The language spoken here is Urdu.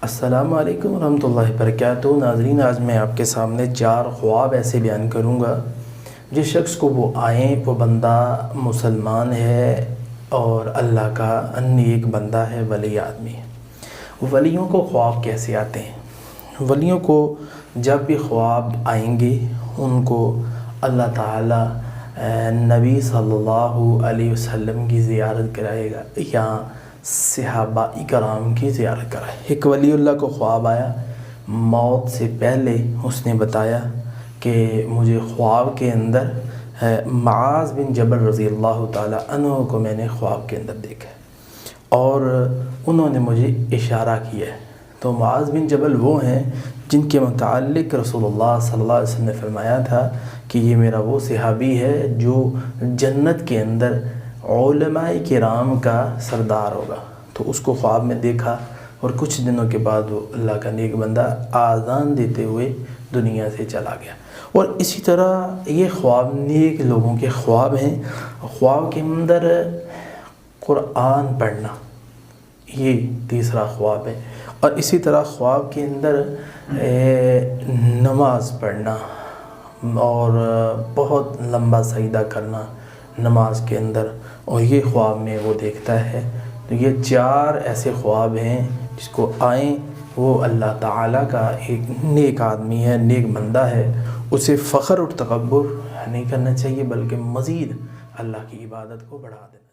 السلام علیکم ورحمۃ اللہ وبرکاتہ۔ ناظرین، آج میں آپ کے سامنے 4 خواب ایسے بیان کروں گا جس شخص کو وہ آئیں وہ بندہ مسلمان ہے اور اللہ کا نیک بندہ ہے، ولی آدمی ہے۔ ولیوں کو خواب کیسے آتے ہیں؟ ولیوں کو جب بھی خواب آئیں گے ان کو اللہ تعالیٰ نبی صلی اللہ علیہ وسلم کی زیارت کرائے گا یا صحابہ کرام کی زیارت کرائے۔ ایک ولی اللہ کو خواب آیا، موت سے پہلے اس نے بتایا کہ مجھے خواب کے اندر معاذ بن جبل رضی اللہ تعالیٰ عنہ کو میں نے خواب کے اندر دیکھا اور انہوں نے مجھے اشارہ کیا ہے۔ تو معاذ بن جبل وہ ہیں جن کے متعلق رسول اللہ صلی اللہ علیہ وسلم نے فرمایا تھا کہ یہ میرا وہ صحابی ہے جو جنت کے اندر علماء کرام کا سردار ہوگا۔ تو اس کو خواب میں دیکھا اور کچھ دنوں کے بعد وہ اللہ کا نیک بندہ آذان دیتے ہوئے دنیا سے چلا گیا۔ اور اسی طرح یہ خواب نیک لوگوں کے خواب ہیں۔ خواب کے اندر قرآن پڑھنا یہ تیسرا خواب ہے، اور اسی طرح خواب کے اندر نماز پڑھنا اور بہت لمبا سجدہ کرنا نماز کے اندر، اور یہ خواب میں وہ دیکھتا ہے۔ تو یہ 4 ایسے خواب ہیں جس کو آئیں وہ اللہ تعالیٰ کا ایک نیک آدمی ہے، نیک بندہ ہے، اسے فخر اور تکبر نہیں کرنا چاہیے بلکہ مزید اللہ کی عبادت کو بڑھا دینا۔